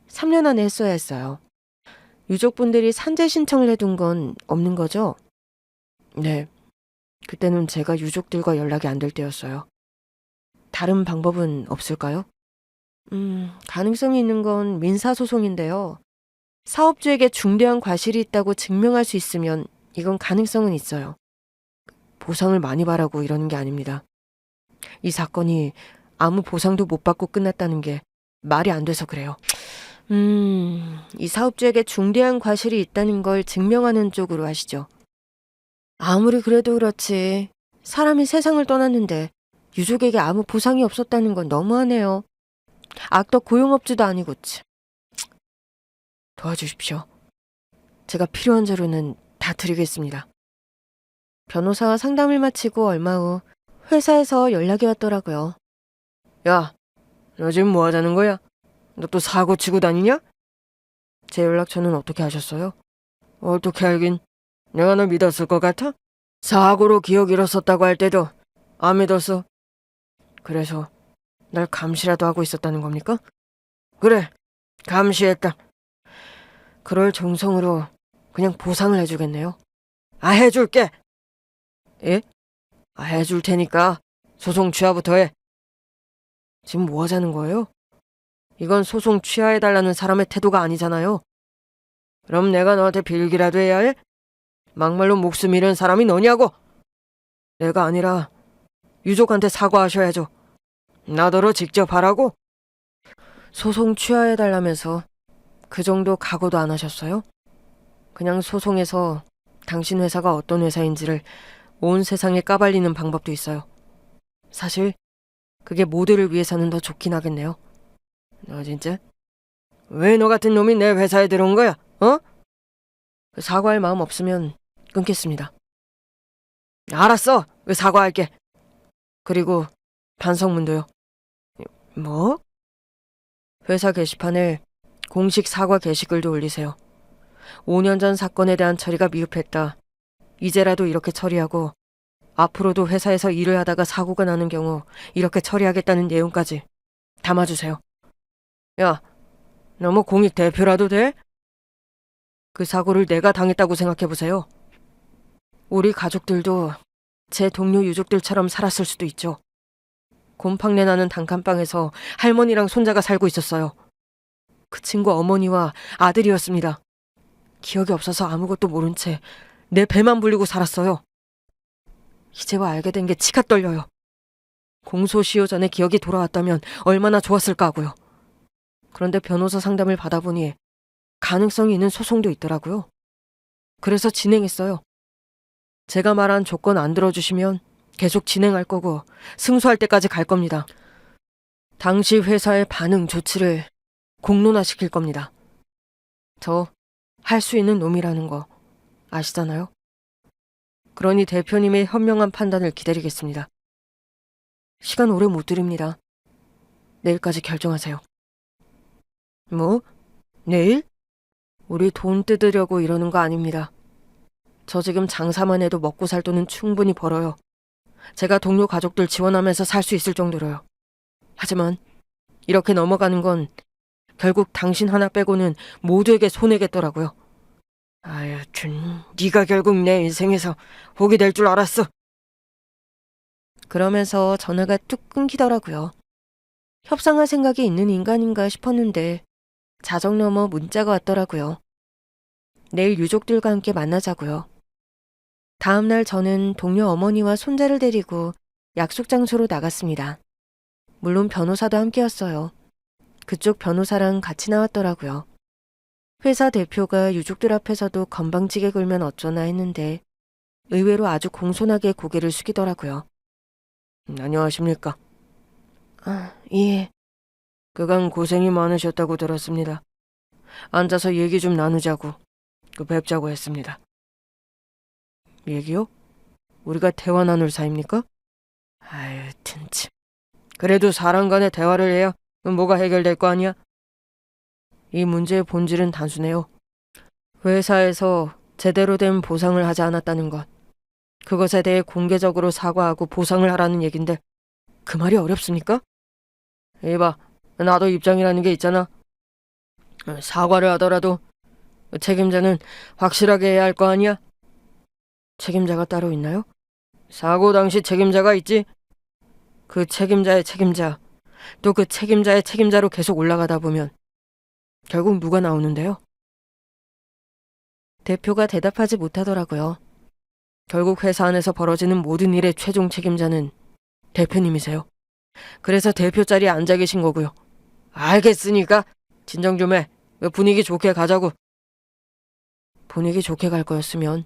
3년 안에 했어야 했어요. 유족분들이 산재 신청을 해둔 건 없는 거죠? 네. 그때는 제가 유족들과 연락이 안 될 때였어요. 다른 방법은 없을까요? 가능성이 있는 건 민사소송인데요. 사업주에게 중대한 과실이 있다고 증명할 수 있으면 이건 가능성은 있어요. 보상을 많이 바라고 이러는 게 아닙니다. 이 사건이 아무 보상도 못 받고 끝났다는 게 말이 안 돼서 그래요. 이 사업주에게 중대한 과실이 있다는 걸 증명하는 쪽으로 하시죠. 아무리 그래도 그렇지. 사람이 세상을 떠났는데 유족에게 아무 보상이 없었다는 건 너무하네요. 악덕 고용업주도 아니고 참. 도와주십시오. 제가 필요한 자료는 다 드리겠습니다. 변호사와 상담을 마치고 얼마 후 회사에서 연락이 왔더라고요. 야, 너 지금 뭐 하자는 거야? 너 또 사고 치고 다니냐? 제 연락처는 어떻게 하셨어요? 어떻게 알긴 내가 널 믿었을 것 같아? 사고로 기억 잃었었다고 할 때도 안 믿었어. 그래서 날 감시라도 하고 있었다는 겁니까? 그래, 감시했다. 그럴 정성으로 그냥 보상을 해주겠네요. 해줄게. 예? 해줄 테니까 소송 취하부터 해. 지금 뭐 하자는 거예요? 이건 소송 취하해달라는 사람의 태도가 아니잖아요. 그럼 내가 너한테 빌기라도 해야 해? 막말로 목숨 잃은 사람이 너냐고? 내가 아니라 유족한테 사과하셔야죠. 나더러 직접 하라고? 소송 취하해달라면서 그 정도 각오도 안 하셨어요? 그냥 소송에서 당신 회사가 어떤 회사인지를 온 세상에 까발리는 방법도 있어요. 사실 그게 모두를 위해서는 더 좋긴 하겠네요. 너 진짜? 왜 너 같은 놈이 내 회사에 들어온 거야? 어? 사과할 마음 없으면 끊겠습니다. 알았어. 사과할게. 그리고 반성문도요. 뭐? 회사 게시판에 공식 사과 게시글도 올리세요. 5년 전 사건에 대한 처리가 미흡했다. 이제라도 이렇게 처리하고 앞으로도 회사에서 일을 하다가 사고가 나는 경우 이렇게 처리하겠다는 내용까지 담아주세요. 야, 너 뭐 공익 대표라도 돼? 그 사고를 내가 당했다고 생각해보세요. 우리 가족들도 제 동료 유족들처럼 살았을 수도 있죠. 곰팡내 나는 단칸방에서 할머니랑 손자가 살고 있었어요. 그 친구 어머니와 아들이었습니다. 기억이 없어서 아무것도 모른 채 내 배만 불리고 살았어요. 이제와 알게 된 게 치가 떨려요. 공소시효 전에 기억이 돌아왔다면 얼마나 좋았을까 하고요. 그런데 변호사 상담을 받아보니 가능성이 있는 소송도 있더라고요. 그래서 진행했어요. 제가 말한 조건 안 들어주시면 계속 진행할 거고 승소할 때까지 갈 겁니다. 당시 회사의 반응 조치를 공론화시킬 겁니다. 저 할 수 있는 놈이라는 거 아시잖아요? 그러니 대표님의 현명한 판단을 기다리겠습니다. 시간 오래 못 드립니다. 내일까지 결정하세요. 뭐? 내일? 우리 돈 뜯으려고 이러는 거 아닙니다. 저 지금 장사만 해도 먹고 살 돈은 충분히 벌어요. 제가 동료 가족들 지원하면서 살 수 있을 정도로요. 하지만 이렇게 넘어가는 건 결국 당신 하나 빼고는 모두에게 손해겠더라고요. 하여튼 네가 결국 내 인생에서 복이 될 줄 알았어. 그러면서 전화가 뚝 끊기더라고요. 협상할 생각이 있는 인간인가 싶었는데 자정 넘어 문자가 왔더라고요. 내일 유족들과 함께 만나자고요. 다음날 저는 동료 어머니와 손자를 데리고 약속 장소로 나갔습니다. 물론 변호사도 함께였어요. 그쪽 변호사랑 같이 나왔더라고요. 회사 대표가 유족들 앞에서도 건방지게 굴면 어쩌나 했는데 의외로 아주 공손하게 고개를 숙이더라고요. 안녕하십니까? 예. 그간 고생이 많으셨다고 들었습니다. 앉아서 얘기 좀 나누자고, 뵙자고 했습니다. 얘기요? 우리가 대화 나눌 사이입니까? 하여튼 참. 그래도 사람 간의 대화를 해야 뭐가 해결될 거 아니야? 이 문제의 본질은 단순해요. 회사에서 제대로 된 보상을 하지 않았다는 것. 그것에 대해 공개적으로 사과하고 보상을 하라는 얘긴데 그 말이 어렵습니까? 이봐, 나도 입장이라는 게 있잖아. 사과를 하더라도 책임자는 확실하게 해야 할 거 아니야? 책임자가 따로 있나요? 사고 당시 책임자가 있지. 그 책임자의 책임자, 또 그 책임자의 책임자로 계속 올라가다 보면 결국 누가 나오는데요? 대표가 대답하지 못하더라고요. 결국 회사 안에서 벌어지는 모든 일의 최종 책임자는 대표님이세요. 그래서 대표 자리에 앉아 계신 거고요. 알겠으니까 진정 좀 해. 분위기 좋게 가자고. 분위기 좋게 갈 거였으면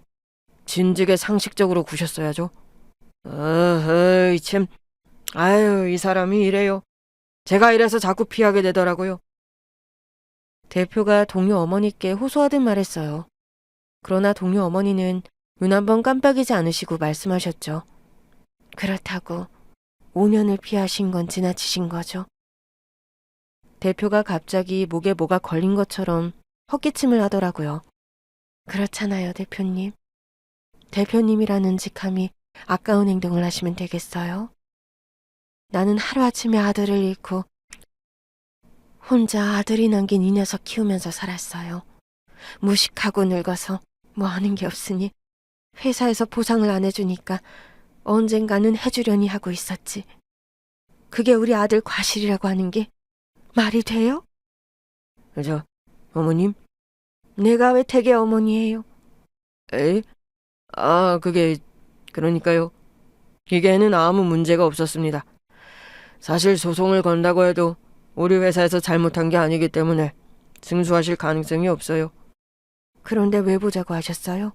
진즉에 상식적으로 구셨어야죠. 어허이 참. 아유, 이 사람이 이래요. 제가 이래서 자꾸 피하게 되더라고요. 대표가 동료 어머니께 호소하듯 말했어요. 그러나 동료 어머니는 눈 한 번 깜빡이지 않으시고 말씀하셨죠. 그렇다고 5년을 피하신 건 지나치신 거죠. 대표가 갑자기 목에 뭐가 걸린 것처럼 헛기침을 하더라고요. 그렇잖아요, 대표님. 대표님이라는 직함이 아까운 행동을 하시면 되겠어요? 나는 하루아침에 아들을 잃고 혼자 아들이 남긴 이 녀석 키우면서 살았어요. 무식하고 늙어서 뭐 하는 게 없으니 회사에서 보상을 안 해주니까 언젠가는 해주려니 하고 있었지. 그게 우리 아들 과실이라고 하는 게 말이 돼요? 어머님? 내가 왜 댁의 어머니예요? 에? 그러니까요. 기계에는 아무 문제가 없었습니다. 사실 소송을 건다고 해도 우리 회사에서 잘못한 게 아니기 때문에 승소하실 가능성이 없어요. 그런데 왜 보자고 하셨어요?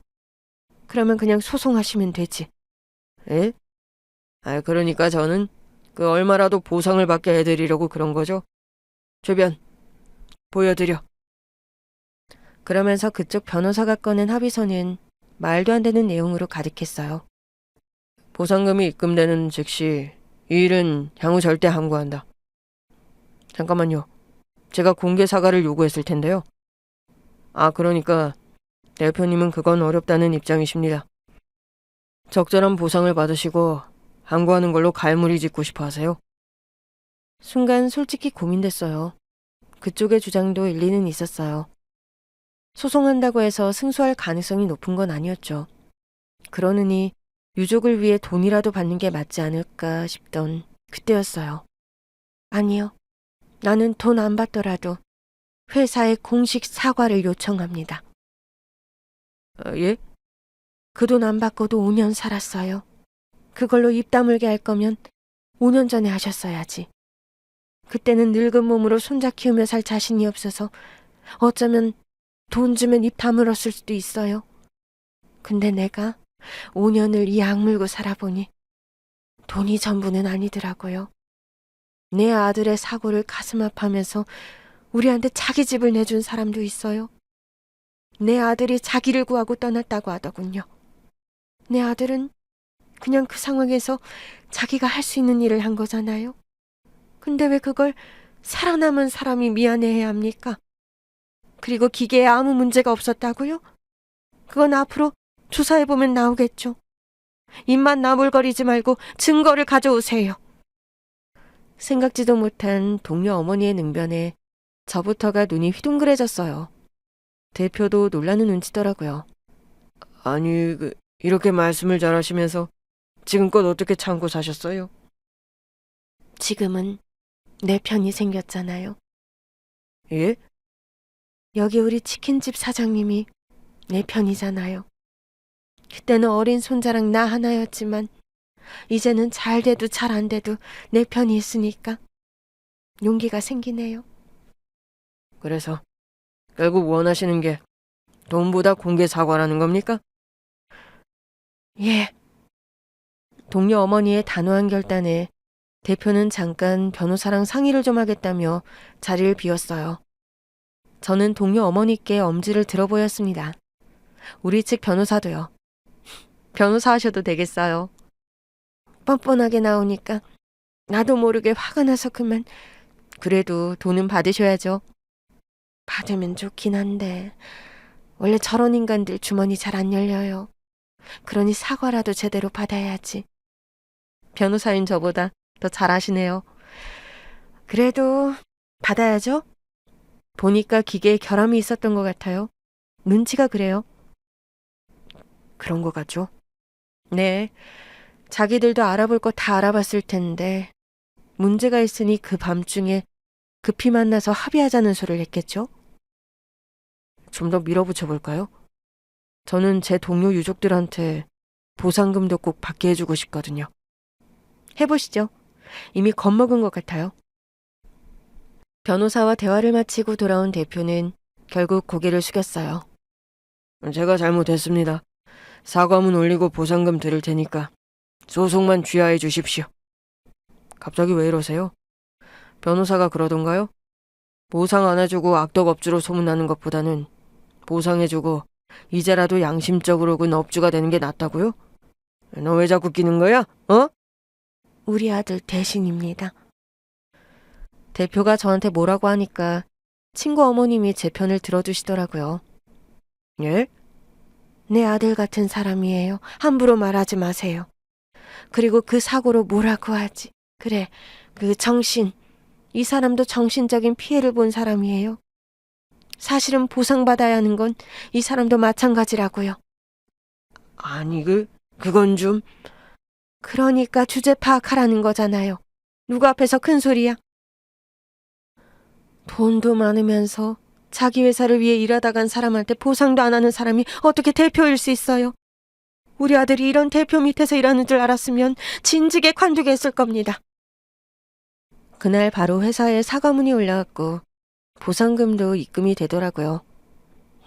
그러면 그냥 소송하시면 되지. 에? 그러니까 저는 그 얼마라도 보상을 받게 해드리려고 그런 거죠. 주변, 보여드려. 그러면서 그쪽 변호사가 꺼낸 합의서는 말도 안 되는 내용으로 가득했어요. 보상금이 입금되는 즉시 이 일은 향후 절대 항고한다. 잠깐만요. 제가 공개 사과를 요구했을 텐데요. 그러니까 대표님은 그건 어렵다는 입장이십니다. 적절한 보상을 받으시고 항고하는 걸로 갈무리 짓고 싶어 하세요. 순간 솔직히 고민됐어요. 그쪽의 주장도 일리는 있었어요. 소송한다고 해서 승소할 가능성이 높은 건 아니었죠. 그러느니 유족을 위해 돈이라도 받는 게 맞지 않을까 싶던 그때였어요. 아니요. 나는 돈 안 받더라도 회사에 공식 사과를 요청합니다. 예? 그 돈 안 받고도 5년 살았어요. 그걸로 입 다물게 할 거면 5년 전에 하셨어야지. 그때는 늙은 몸으로 손자 키우며 살 자신이 없어서 어쩌면 돈 주면 입 다물었을 수도 있어요. 근데 내가 5년을 이 악물고 살아보니 돈이 전부는 아니더라고요. 내 아들의 사고를 가슴 아파하면서 우리한테 자기 집을 내준 사람도 있어요. 내 아들이 자기를 구하고 떠났다고 하더군요. 내 아들은 그냥 그 상황에서 자기가 할 수 있는 일을 한 거잖아요. 근데 왜 그걸 살아남은 사람이 미안해해야 합니까? 그리고 기계에 아무 문제가 없었다고요? 그건 앞으로 조사해보면 나오겠죠. 입만 나물거리지 말고 증거를 가져오세요. 생각지도 못한 동료 어머니의 능변에 저부터가 눈이 휘둥그레졌어요. 대표도 놀라는 눈치더라고요. 아니, 이렇게 말씀을 잘하시면서 지금껏 어떻게 참고 사셨어요? 지금은 내 편이 생겼잖아요. 예? 여기 우리 치킨집 사장님이 내 편이잖아요. 그때는 어린 손자랑 나 하나였지만 이제는 잘 돼도 잘 안 돼도 내 편이 있으니까 용기가 생기네요. 그래서 결국 원하시는 게 돈보다 공개 사과라는 겁니까? 예. 동료 어머니의 단호한 결단에 대표는 잠깐 변호사랑 상의를 좀 하겠다며 자리를 비웠어요. 저는 동료 어머니께 엄지를 들어보였습니다. 우리 측 변호사도요. 변호사 하셔도 되겠어요. 뻔뻔하게 나오니까 나도 모르게 화가 나서 그만. 그래도 돈은 받으셔야죠. 받으면 좋긴 한데 원래 저런 인간들 주머니 잘 안 열려요. 그러니 사과라도 제대로 받아야지. 변호사인 저보다 더 잘하시네요. 그래도 받아야죠. 보니까 기계에 결함이 있었던 것 같아요. 눈치가 그래요. 그런 것 같죠? 네. 자기들도 알아볼 거 다 알아봤을 텐데 문제가 있으니 그 밤중에 급히 만나서 합의하자는 소리를 했겠죠? 좀 더 밀어붙여 볼까요? 저는 제 동료 유족들한테 보상금도 꼭 받게 해주고 싶거든요. 해보시죠. 이미 겁먹은 것 같아요. 변호사와 대화를 마치고 돌아온 대표는 결국 고개를 숙였어요. 제가 잘못했습니다. 사과문 올리고 보상금 드릴 테니까 소송만 취하해 주십시오. 갑자기 왜 이러세요? 변호사가 그러던가요? 보상 안 해주고 악덕업주로 소문나는 것보다는 보상해주고 이제라도 양심적으로군 업주가 되는 게 낫다고요? 너 왜 자꾸 끼는 거야? 어? 우리 아들 대신입니다. 대표가 저한테 뭐라고 하니까 친구 어머님이 제 편을 들어주시더라고요. 예? 내 아들 같은 사람이에요. 함부로 말하지 마세요. 그리고 그 사고로 뭐라고 하지. 그래, 그 정신. 이 사람도 정신적인 피해를 본 사람이에요. 사실은 보상받아야 하는 건 이 사람도 마찬가지라고요. 아니, 그건 좀... 그러니까 주제 파악하라는 거잖아요. 누구 앞에서 큰 소리야? 돈도 많으면서 자기 회사를 위해 일하다 간 사람한테 보상도 안 하는 사람이 어떻게 대표일 수 있어요? 우리 아들이 이런 대표 밑에서 일하는 줄 알았으면 진즉에 관두게 했을 겁니다. 그날 바로 회사에 사과문이 올라왔고 보상금도 입금이 되더라고요.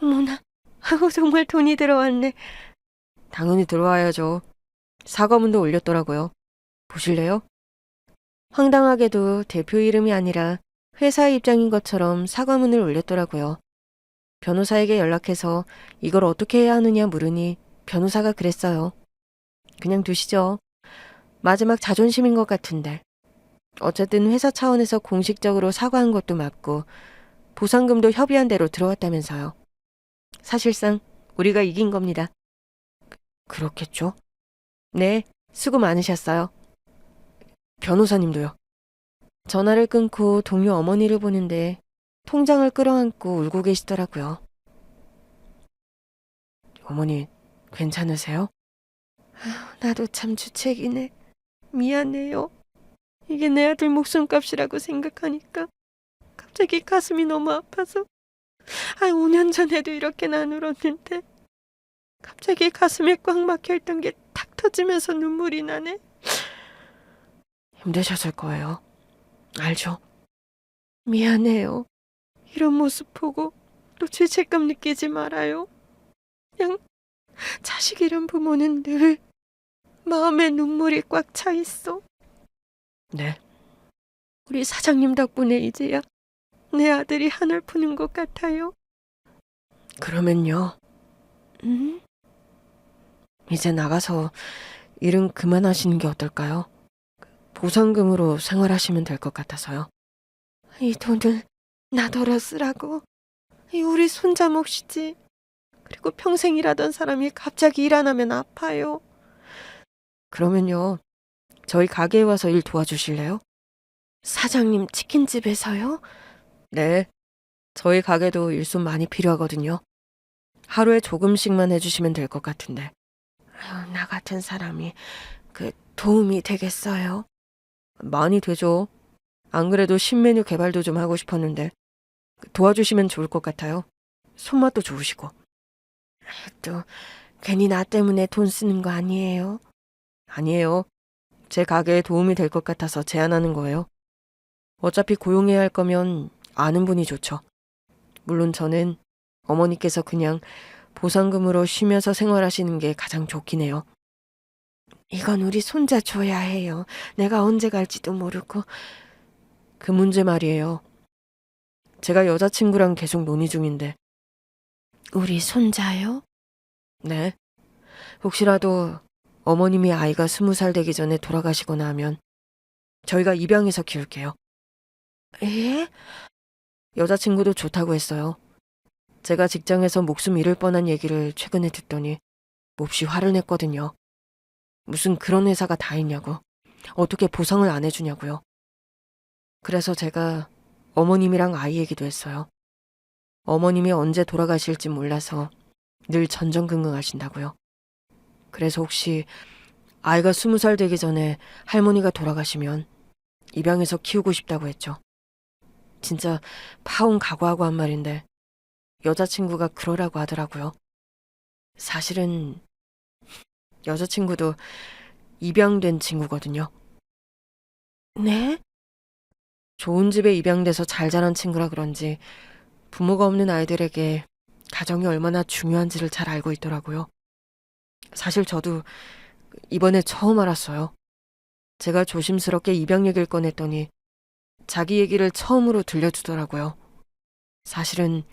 어머나, 정말 돈이 들어왔네. 당연히 들어와야죠. 사과문도 올렸더라고요. 보실래요? 황당하게도 대표 이름이 아니라 회사 입장인 것처럼 사과문을 올렸더라고요. 변호사에게 연락해서 이걸 어떻게 해야 하느냐 물으니 변호사가 그랬어요. 그냥 두시죠. 마지막 자존심인 것 같은데. 어쨌든 회사 차원에서 공식적으로 사과한 것도 맞고 보상금도 협의한 대로 들어왔다면서요. 사실상 우리가 이긴 겁니다. 그렇겠죠? 네, 수고 많으셨어요. 변호사님도요. 전화를 끊고 동료 어머니를 보는데 통장을 끌어안고 울고 계시더라고요. 어머니, 괜찮으세요? 나도 참 주책이네. 미안해요. 이게 내 아들 목숨값이라고 생각하니까 갑자기 가슴이 너무 아파서 5년 전에도 이렇게는 안 울었는데 갑자기 가슴에 꽉 막혀있던 게 탁 터지면서 눈물이 나네. 힘드셨을 거예요. 알죠? 미안해요. 이런 모습 보고 또 죄책감 느끼지 말아요. 그냥 자식이란 부모는 늘 마음에 눈물이 꽉 차 있어. 네. 우리 사장님 덕분에 이제야 내 아들이 한을 푸는 것 같아요. 그러면요. 응? 이제 나가서 일은 그만하시는 게 어떨까요? 보상금으로 생활하시면 될 것 같아서요. 이 돈을 나더러 쓰라고? 우리 손자 몫이지. 그리고 평생 일하던 사람이 갑자기 일 안 하면 아파요. 그러면요. 저희 가게에 와서 일 도와주실래요? 사장님 치킨집에서요? 네. 저희 가게도 일손 많이 필요하거든요. 하루에 조금씩만 해주시면 될 것 같은데. 나 같은 사람이 도움이 되겠어요? 많이 되죠. 안 그래도 신메뉴 개발도 좀 하고 싶었는데 도와주시면 좋을 것 같아요. 손맛도 좋으시고. 또 괜히 나 때문에 돈 쓰는 거 아니에요? 아니에요. 제 가게에 도움이 될 것 같아서 제안하는 거예요. 어차피 고용해야 할 거면 아는 분이 좋죠. 물론 저는 어머니께서 그냥 보상금으로 쉬면서 생활하시는 게 가장 좋긴 해요. 이건 우리 손자 줘야 해요. 내가 언제 갈지도 모르고. 그 문제 말이에요. 제가 여자친구랑 계속 논의 중인데. 우리 손자요? 네. 혹시라도 어머님이 아이가 20살 되기 전에 돌아가시거나 하면 저희가 입양해서 키울게요. 예? 여자친구도 좋다고 했어요. 제가 직장에서 목숨 잃을 뻔한 얘기를 최근에 듣더니 몹시 화를 냈거든요. 무슨 그런 회사가 다 있냐고. 어떻게 보상을 안 해주냐고요. 그래서 제가 어머님이랑 아이 얘기도 했어요. 어머님이 언제 돌아가실지 몰라서 늘 전전긍긍하신다고요. 그래서 혹시 아이가 20살 되기 전에 할머니가 돌아가시면 입양해서 키우고 싶다고 했죠. 진짜 파혼 각오하고 한 말인데 여자친구가 그러라고 하더라고요. 사실은 여자친구도 입양된 친구거든요. 네? 좋은 집에 입양돼서 잘 자란 친구라 그런지 부모가 없는 아이들에게 가정이 얼마나 중요한지를 잘 알고 있더라고요. 사실 저도 이번에 처음 알았어요. 제가 조심스럽게 입양 얘기를 꺼냈더니 자기 얘기를 처음으로 들려주더라고요. 사실은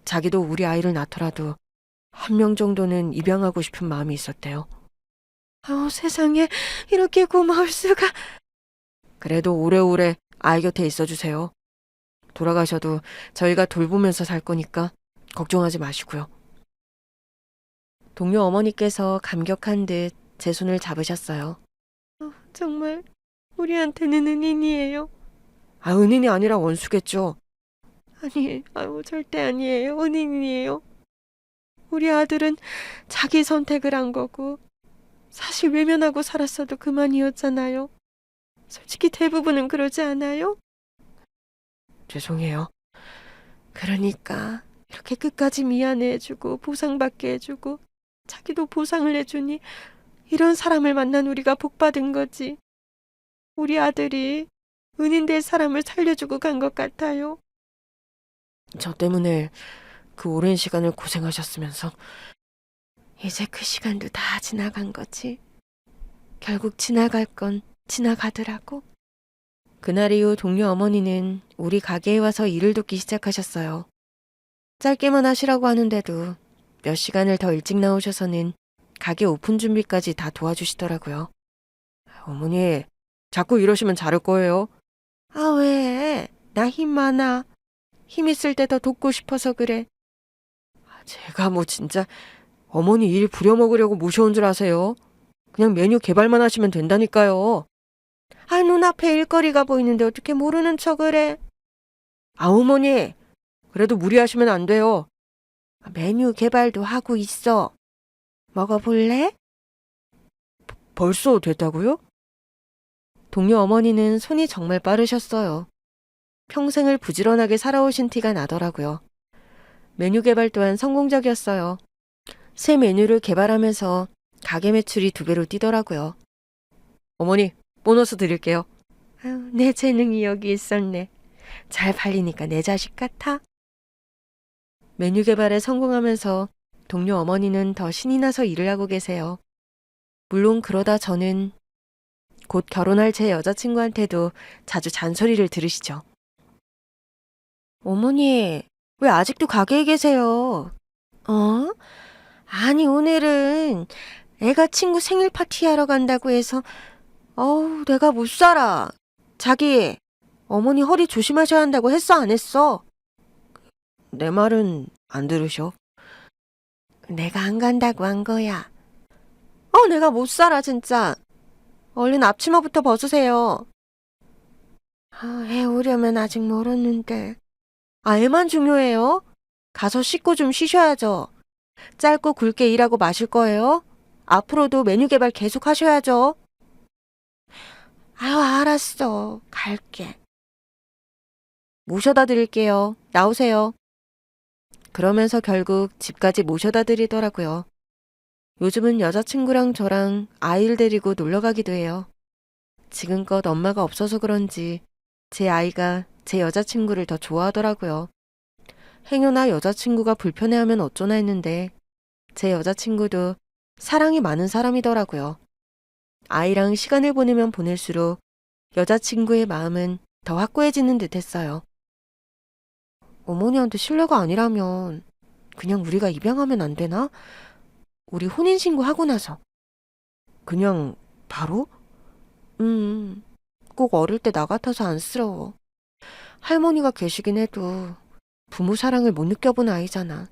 자기도 우리 아이를 낳더라도 한 명 정도는 입양하고 싶은 마음이 있었대요. 세상에 이렇게 고마울 수가. 그래도 오래오래 아이 곁에 있어주세요. 돌아가셔도 저희가 돌보면서 살 거니까 걱정하지 마시고요. 동료 어머니께서 감격한 듯 제 손을 잡으셨어요. 정말 우리한테는 은인이에요. 은인이 아니라 원수겠죠. 아니, 절대 아니에요. 은인이에요. 우리 아들은 자기 선택을 한 거고 사실 외면하고 살았어도 그만이었잖아요. 솔직히 대부분은 그러지 않아요? 죄송해요. 그러니까 이렇게 끝까지 미안해해주고 보상받게 해주고 자기도 보상을 해주니 이런 사람을 만난 우리가 복받은 거지. 우리 아들이 은인 될 사람을 살려주고 간 것 같아요. 저 때문에 그 오랜 시간을 고생하셨으면서. 이제 그 시간도 다 지나간 거지. 결국 지나갈 건 지나가더라고. 그날 이후 동료 어머니는 우리 가게에 와서 일을 돕기 시작하셨어요. 짧게만 하시라고 하는데도 몇 시간을 더 일찍 나오셔서는 가게 오픈 준비까지 다 도와주시더라고요. 어머니, 자꾸 이러시면 자를 거예요. 아, 왜? 나 힘 많아. 힘 있을 때 더 돕고 싶어서 그래. 제가 뭐 진짜 어머니 일 부려먹으려고 모셔온 줄 아세요? 그냥 메뉴 개발만 하시면 된다니까요. 아, 눈앞에 일거리가 보이는데 어떻게 모르는 척을 해. 아, 어머니, 그래도 무리하시면 안 돼요. 메뉴 개발도 하고 있어. 먹어볼래? 벌써 됐다고요? 동료 어머니는 손이 정말 빠르셨어요. 평생을 부지런하게 살아오신 티가 나더라고요. 메뉴 개발 또한 성공적이었어요. 새 메뉴를 개발하면서 가게 매출이 2배로 뛰더라고요. 어머니, 보너스 드릴게요. 아유, 내 재능이 여기 있었네. 잘 팔리니까 내 자식 같아. 메뉴 개발에 성공하면서 동료 어머니는 더 신이 나서 일을 하고 계세요. 물론 그러다 저는 곧 결혼할 제 여자친구한테도 자주 잔소리를 들으시죠. 어머니, 왜 아직도 가게에 계세요? 어? 아니, 오늘은 애가 친구 생일 파티하러 간다고 해서 어우, 내가 못 살아. 자기, 어머니 허리 조심하셔야 한다고 했어, 안 했어? 내 말은 안 들으셔? 내가 안 간다고 한 거야. 내가 못 살아, 진짜. 얼른 앞치마부터 벗으세요. 애 오려면 아직 멀었는데. 애만 중요해요? 가서 씻고 좀 쉬셔야죠. 짧고 굵게 일하고 마실 거예요? 앞으로도 메뉴 개발 계속 하셔야죠. 아유, 알았어. 갈게. 모셔다 드릴게요. 나오세요. 그러면서 결국 집까지 모셔다 드리더라고요. 요즘은 여자친구랑 저랑 아이를 데리고 놀러 가기도 해요. 지금껏 엄마가 없어서 그런지 제 아이가 제 여자친구를 더 좋아하더라고요. 행여나 여자친구가 불편해하면 어쩌나 했는데 제 여자친구도 사랑이 많은 사람이더라고요. 아이랑 시간을 보내면 보낼수록 여자친구의 마음은 더 확고해지는 듯 했어요. 어머니한테 신뢰가 아니라면 그냥 우리가 입양하면 안 되나? 우리 혼인신고 하고 나서. 그냥 바로? 꼭 어릴 때 나 같아서 안쓰러워. 할머니가 계시긴 해도 부모 사랑을 못 느껴본 아이잖아.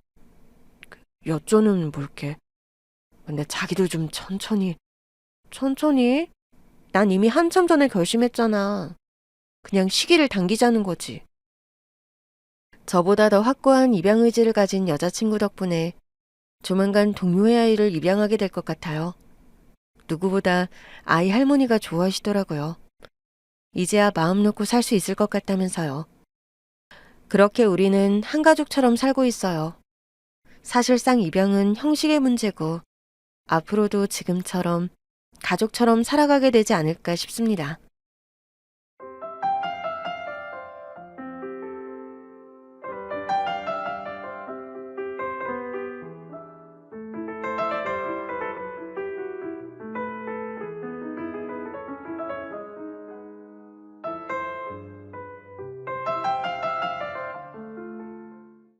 여쭤는 볼게. 근데 자기도 좀 천천히. 천천히? 난 이미 한참 전에 결심했잖아. 그냥 시기를 당기자는 거지. 저보다 더 확고한 입양 의지를 가진 여자친구 덕분에 조만간 동료의 아이를 입양하게 될 것 같아요. 누구보다 아이 할머니가 좋아하시더라고요. 이제야 마음 놓고 살 수 있을 것 같다면서요. 그렇게 우리는 한 가족처럼 살고 있어요. 사실상 입양은 형식의 문제고 앞으로도 지금처럼 가족처럼 살아가게 되지 않을까 싶습니다.